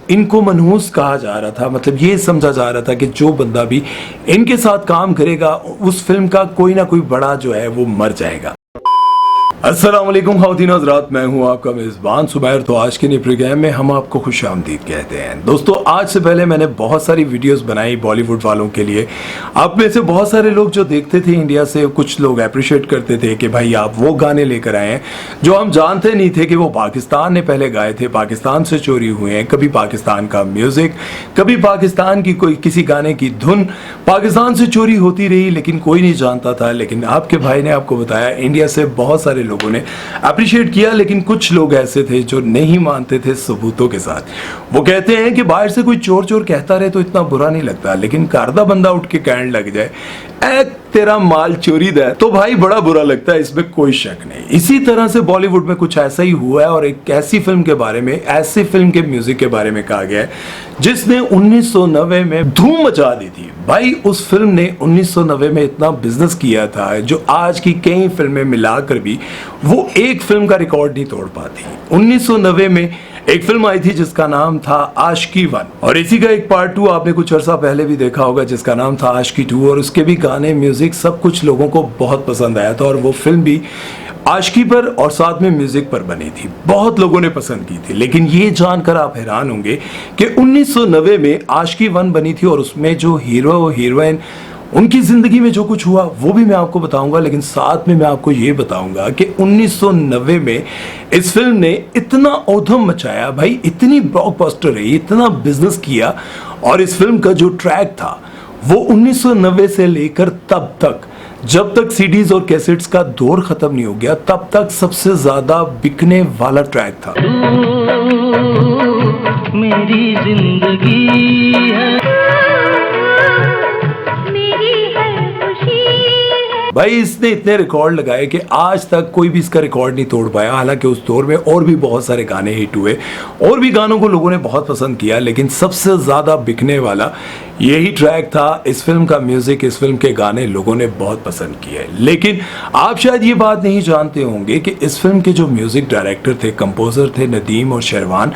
इनको मनहूस कहा जा रहा था, मतलब ये समझा जा रहा था कि जो बंदा भी इनके साथ काम करेगा उस फिल्म का कोई ना कोई बड़ा जो है वो मर जाएगा। अस्सलाम वालेकुम ख़वातीन हज़रात, मैं हूं आपका मेज़बान सुबैर। तो आज के नए प्रोग्राम में हम आपको खुशामदीद कहते हैं। दोस्तों, आज से पहले मैंने बहुत सारी वीडियोस बनाई बॉलीवुड वालों के लिए। आप में से बहुत सारे लोग जो देखते थे इंडिया से, कुछ लोग अप्रिशिएट करते थे कि भाई आप वो गाने लेकर आए हैं जो हम जानते नहीं थे कि वो पाकिस्तान ने पहले गाए थे, पाकिस्तान से चोरी हुए हैं। कभी पाकिस्तान का म्यूज़िक, कभी पाकिस्तान की कोई किसी गाने की धुन पाकिस्तान से चोरी होती रही, लेकिन कोई नहीं जानता था। लेकिन आपके भाई ने आपको बताया, इंडिया से बहुत सारे लोगों ने अप्रिशिएट किया, लेकिन कुछ लोग ऐसे थे जो नहीं मानते थे सबूतों के साथ। वो कहते हैं कि बाहर से कोई चोर चोर कहता रहे तो इतना बुरा नहीं लगता, लेकिन कारदा बंदा उठ के कहने लग जाए ए तेरा माल चोरी दा, तो भाई बड़ा बुरा लगता है, इसमें कोई शक नहीं। इसी तरह से बॉलीवुड में कुछ ऐसा ही हुआ है और एक ऐसी फिल्म के बारे में, ऐसी फिल्म के म्यूजिक के बारे में कहा गया है जिसने 1990 में धूम मचा दी थी। भाई उस फिल्म ने 1990 में इतना बिजनेस किया था जो आज की कई फिल्में मिलाकर भी वो एक फिल्म का रिकॉर्ड नहीं तोड़ पाती। 1990 में एक फिल्म आई थी जिसका नाम था आशिकी 1, और इसी का एक पार्ट 2 आपने कुछ अर्सा पहले भी देखा होगा जिसका नाम था आशिकी 2, और उसके भी गाने, म्यूजिक सब कुछ लोगों को बहुत पसंद आया था। और वो फिल्म भी आशिकी पर और साथ में म्यूजिक पर बनी थी, बहुत लोगों ने पसंद की थी। लेकिन ये जानकर आप हैरान होंगे कि 1990 में आशिकी 1 बनी थी और उसमें जो हीरो हीरोइन, उनकी जिंदगी में जो कुछ हुआ वो भी मैं आपको बताऊंगा। लेकिन साथ में मैं आपको ये बताऊंगा कि 1990 में इस फिल्म ने इतना औधम मचाया, भाई इतनी ब्लॉकबस्टर रही, इतना बिजनेस किया। और इस फिल्म का जो ट्रैक था वो 1990 से लेकर तब तक, जब तक सीडीज और कैसेट्स का दौर खत्म नहीं हो गया, तब तक सबसे ज्यादा बिकने वाला ट्रैक था। मेरी जिंदगी है, भाई इसने इतने रिकॉर्ड लगाए कि आज तक कोई भी इसका रिकॉर्ड नहीं तोड़ पाया। हालांकि उस दौर में और भी बहुत सारे गाने हिट हुए और भी गानों को लोगों ने बहुत पसंद किया, लेकिन सबसे ज्यादा बिकने वाला यही ट्रैक था। इस फिल्म का म्यूजिक, इस फिल्म के गाने लोगों ने बहुत पसंद किए। लेकिन आप शायद ये बात नहीं जानते होंगे कि इस फिल्म के जो म्यूजिक डायरेक्टर थे, कंपोजर थे नदीम और शेरवान।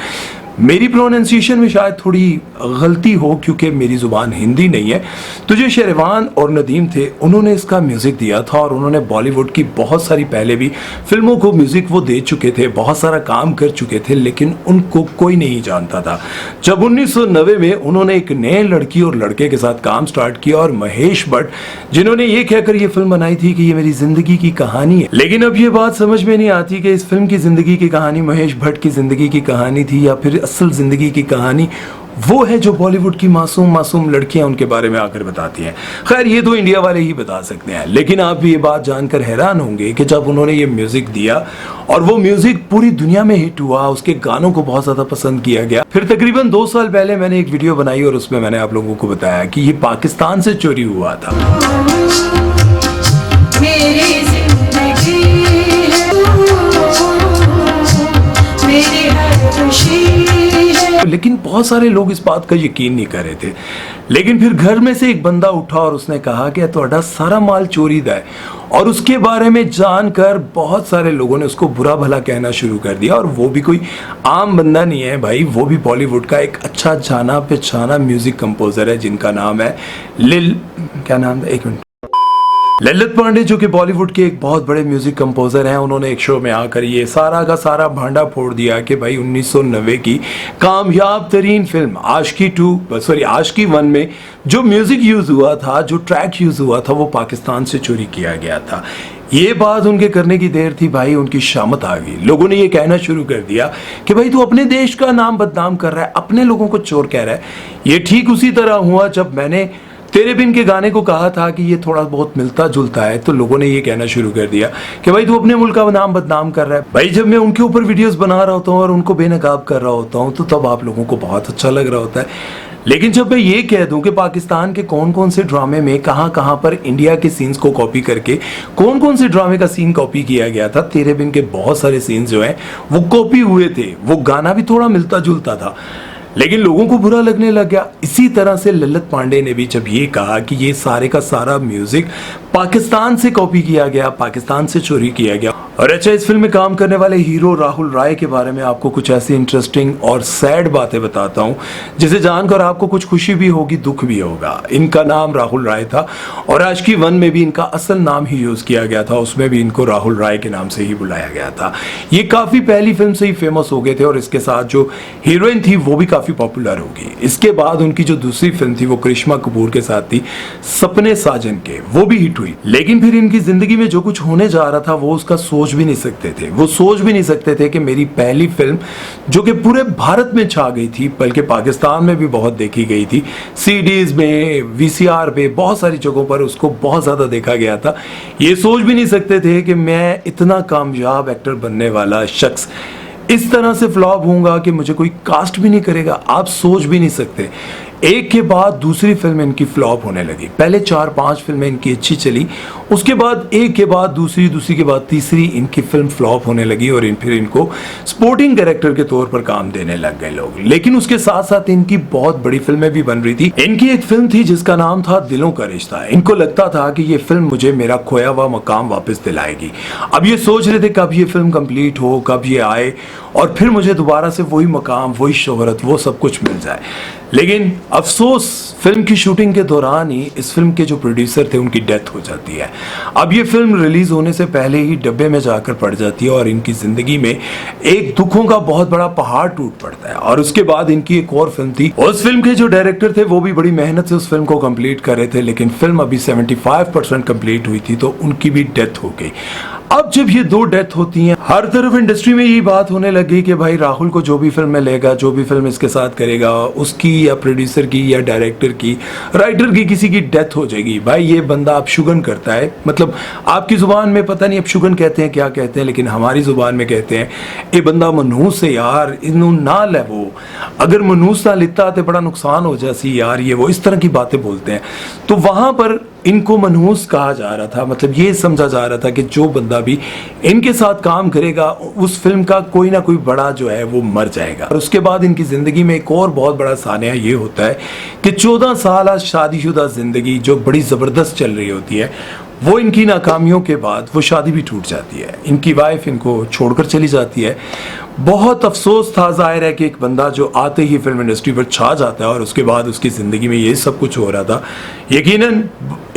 मेरी प्रोनाउंसिएशन में शायद थोड़ी गलती हो क्योंकि मेरी ज़ुबान हिंदी नहीं है। तो जो शेरवान और नदीम थे उन्होंने इसका म्यूज़िक दिया था और उन्होंने बॉलीवुड की बहुत सारी पहले भी फिल्मों को म्यूज़िक वो दे चुके थे, बहुत सारा काम कर चुके थे, लेकिन उनको कोई नहीं जानता था। जब 1990 में उन्होंने एक नए लड़की और लड़के के साथ काम स्टार्ट किया, और महेश भट्ट, जिन्होंने ये कहकर ये फिल्म बनाई थी कि ये मेरी ज़िंदगी की कहानी है, लेकिन अब ये बात समझ में नहीं आती कि इस फिल्म की ज़िंदगी की कहानी महेश भट्ट की ज़िंदगी की कहानी थी या फिर असल जिंदगी की कहानी वो है जो बॉलीवुड की मासूम लड़कियां उनके बारे में आकर बताती हैं। खैर ये तो इंडिया वाले ही बता सकते हैं, लेकिन आप भी ये बात जानकर हैरान होंगे कि जब उन्होंने ये म्यूजिक दिया और वो म्यूजिक पूरी दुनिया में हिट हुआ, उसके गानों को बहुत ज्यादा पसंद किया गया। फिर तकरीबन 2 साल पहले मैंने एक वीडियो बनाई और उसमें मैंने आप लोगों को बताया कि ये पाकिस्तान से चोरी हुआ था। लेकिन बहुत सारे लोग इस बात का यकीन नहीं कर रहे थे। लेकिन फिर घर में से एक बंदा उठा और उसने कहा कि ਤੁਹਾਡਾ सारा माल चोरी दा है, और उसके बारे में जानकर बहुत सारे लोगों ने उसको बुरा भला कहना शुरू कर दिया। और वो भी कोई आम बंदा नहीं है भाई, वो भी बॉलीवुड का एक अच्छा जाना पहचाना म्यूजिक कंपोजर है जिनका नाम है क्या नाम है, एक मिनट, ललित पांडे, जो कि बॉलीवुड के एक बहुत बड़े म्यूजिक कंपोजर हैं। उन्होंने एक शो में आकर ये सारा का सारा भांडा फोड़ दिया कि भाई 1990 की कामयाब तरीन फिल्म आशिकी 1 में जो म्यूजिक यूज हुआ था, जो ट्रैक यूज हुआ था, वो पाकिस्तान से चोरी किया गया था। ये बात उनके करने की देर थी भाई, उनकी शामत आ गई। लोगों ने ये कहना शुरू कर दिया कि भाई तू अपने देश का नाम बदनाम कर रहा है, अपने लोगों को चोर कह रहा है। ये ठीक उसी तरह हुआ जब मैंने तेरे बिन के गाने को कहा था कि ये थोड़ा बहुत मिलता जुलता है, तो लोगों ने ये कहना शुरू कर दिया कि भाई तू अपने मुल्क का नाम बदनाम कर रहा है। भाई जब मैं उनके ऊपर वीडियोस बना रहा होता हूँ और उनको बेनकाब कर रहा होता हूँ तो तब आप लोगों को बहुत अच्छा लग रहा होता है। लेकिन जब मैं ये कह दूं कि पाकिस्तान के कौन कौन से ड्रामे में कहां पर इंडिया के सीन्स को कॉपी करके कौन कौन से ड्रामे का सीन कॉपी किया गया था, तेरे बिन के बहुत सारे सीन्स जो हैं वो कॉपी हुए थे, वो गाना भी थोड़ा मिलता जुलता था, लेकिन लोगों को बुरा लगने लग गया। इसी तरह से ललित पांडे ने भी जब ये कहा कि ये सारे का सारा म्यूजिक पाकिस्तान से कॉपी किया गया, पाकिस्तान से चोरी किया गया। और अच्छा, इस फिल्म में काम करने वाले हीरो राहुल राय के बारे में आपको कुछ ऐसी इंटरेस्टिंग और सैड बातें बताता हूं जिसे जानकर आपको कुछ खुशी भी होगी, दुख भी होगा। इनका नाम राहुल राय था और आशिकी 1 में भी इनका असल नाम ही यूज किया गया था, उसमें भी इनको राहुल राय के नाम से ही बुलाया गया था। ये काफी पहली फिल्म से ही फेमस हो गए थे और इसके साथ जो हीरोइन थी वो भी काफी पॉपुलर होगी। इसके बाद उनकी जो दूसरी फिल्म थी वो करिश्मा कपूर के साथ थी, सपने साजन के, वो भी हिट हुई। लेकिन फिर इनकी जिंदगी में जो कुछ होने जा रहा था वो उसका सोच भी नहीं सकते थे। वो सोच भी नहीं सकते थे कि मेरी पहली फिल्म जो कि पूरे भारत में छा गई थी, बल्कि पाकिस्तान में भी बहुत देखी गई थी, सीडीज में, वीसीआर पे, बहुत सारी जगहों पर उसको बहुत ज्यादा देखा गया था। ये सोच भी नहीं सकते थे कि मैं इतना कामयाब एक्टर बनने वाला शख्स इस तरह से फ्लॉप होऊंगा कि मुझे कोई कास्ट भी नहीं करेगा। आप सोच भी नहीं सकते। एक के बाद दूसरी फिल्म इनकी फ्लॉप होने लगी। पहले 4-5 फिल्में इनकी अच्छी चली, उसके बाद एक के बाद दूसरी, दूसरी के बाद तीसरी इनकी फिल्म फ्लॉप होने लगी और फिर इनको स्पोर्टिंग कैरेक्टर के तौर पर काम देने लग गए लोग। लेकिन उसके साथ साथ इनकी बहुत बड़ी फिल्में भी बन रही थी। इनकी एक फिल्म थी जिसका नाम था दिलों का रिश्ता। इनको लगता था कि ये फिल्म मुझे मेरा खोया हुआ मकाम वापस दिलाएगी। अब ये सोच रहे थे कब ये फिल्म कंप्लीट हो, कब ये आए और फिर मुझे दोबारा से वही मकाम, वही शोहरत, वो सब कुछ मिल जाए। लेकिन अफसोस, फिल्म की शूटिंग के दौरान ही इस फिल्म के जो प्रोड्यूसर थे उनकी डेथ हो जाती है। अब ये फिल्म रिलीज होने से पहले ही डब्बे में जाकर पड़ जाती है और इनकी जिंदगी में एक दुखों का बहुत बड़ा पहाड़ टूट पड़ता है। और उसके बाद इनकी एक और फिल्म थी, उस फिल्म के जो डायरेक्टर थे वो भी बड़ी मेहनत से उस फिल्म को कंप्लीट कर रहे थे, लेकिन फिल्म अभी 75% कंप्लीट हुई थी तो उनकी भी डेथ हो गई। अब जब ये दो डेथ होती हैं, हर तरफ इंडस्ट्री में यही बात होने लगी कि भाई राहुल को जो भी फिल्म में लेगा, जो भी फिल्म इसके साथ करेगा, उसकी या प्रोड्यूसर की या डायरेक्टर की, राइटर की, किसी की डेथ हो जाएगी। भाई ये बंदा अब शुगन करता है, मतलब आपकी जुबान में पता नहीं अब शुगन कहते हैं क्या कहते हैं, लेकिन हमारी जुबान में कहते हैं ये बंदा मनहूस है यार, इन्हों ना ले, वो अगर मनहूस ना लिखता तो बड़ा नुकसान हो जासी यार, ये वो इस तरह की बातें बोलते हैं। तो वहां पर इनको मनहूस कहा जा रहा था, मतलब ये समझा जा रहा था कि जो बंदा भी इनके साथ काम करेगा उस फिल्म का कोई ना कोई बड़ा जो है वो मर जाएगा। और उसके बाद इनकी जिंदगी में एक और बहुत बड़ा सानिया ये होता है कि 14 साल शादीशुदा जिंदगी जो बड़ी जबरदस्त चल रही होती है, वो इनकी नाकामियों के बाद वो शादी भी टूट जाती है। इनकी वाइफ इनको छोड़कर चली जाती है। बहुत अफसोस था, जाहिर है कि एक बंदा जो आते ही फिल्म इंडस्ट्री पर छा जाता है और उसके बाद उसकी ज़िंदगी में ये सब कुछ हो रहा था, यकीनन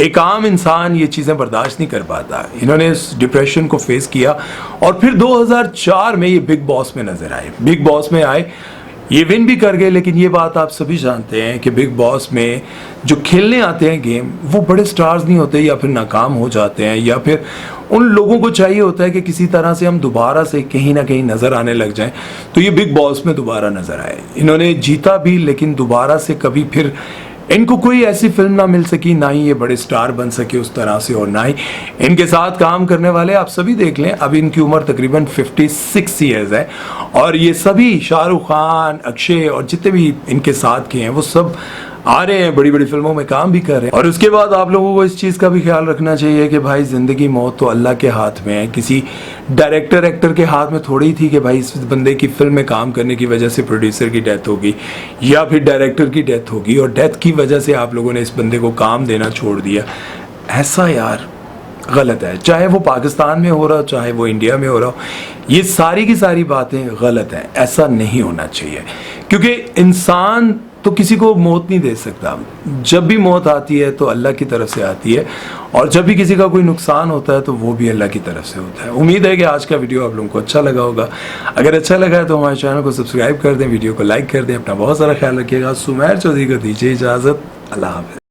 एक आम इंसान ये चीज़ें बर्दाश्त नहीं कर पाता। इन्होंने इस डिप्रेशन को फेस किया और फिर 2004 में ये बिग बॉस में नजर आए। बिग बॉस में आए, ये विन भी कर गए, लेकिन ये बात आप सभी जानते हैं कि बिग बॉस में जो खेलने आते हैं गेम, वो बड़े स्टार्स नहीं होते, या फिर नाकाम हो जाते हैं, या फिर उन लोगों को चाहिए होता है कि किसी तरह से हम दोबारा से कहीं ना कहीं नजर आने लग जाएं। तो ये बिग बॉस में दोबारा नजर आए। इन्होंने जीता भी, लेकिन दोबारा से कभी फिर इनको कोई ऐसी फिल्म ना मिल सकी, ना ही ये बड़े स्टार बन सके उस तरह से, और ना ही इनके साथ काम करने वाले आप सभी देख लें। अभी इनकी उम्र तकरीबन 56 ईयर्स है और ये सभी शाहरुख खान, अक्षय और जितने भी इनके साथ के हैं वो सब आ रहे हैं, बड़ी बड़ी फिल्मों में काम भी कर रहे हैं। और उसके बाद आप लोगों को इस चीज़ का भी ख्याल रखना चाहिए कि भाई जिंदगी मौत तो अल्लाह के हाथ में है, किसी डायरेक्टर एक्टर के हाथ में थोड़ी थी कि भाई इस बंदे की फिल्म में काम करने की वजह से प्रोड्यूसर की डेथ होगी या फिर डायरेक्टर की डेथ होगी और डेथ की वजह से आप लोगों ने इस बंदे को काम देना छोड़ दिया। ऐसा यार गलत है, चाहे वो पाकिस्तान में हो रहा हो, चाहे वो इंडिया में हो रहा हो, ये सारी की सारी बातें गलत हैं। ऐसा नहीं होना चाहिए, क्योंकि इंसान तो किसी को मौत नहीं दे सकता। जब भी मौत आती है तो अल्लाह की तरफ से आती है, और जब भी किसी का कोई नुकसान होता है तो वो भी अल्लाह की तरफ से होता है। उम्मीद है कि आज का वीडियो आप लोगों को अच्छा लगा होगा। अगर अच्छा लगा है तो हमारे चैनल को सब्सक्राइब कर दें, वीडियो को लाइक कर दें। अपना बहुत सारा ख्याल रखिएगा। सुमैर चौधरी को दीजिए इजाज़त। अल्लाह हाफ़िज़।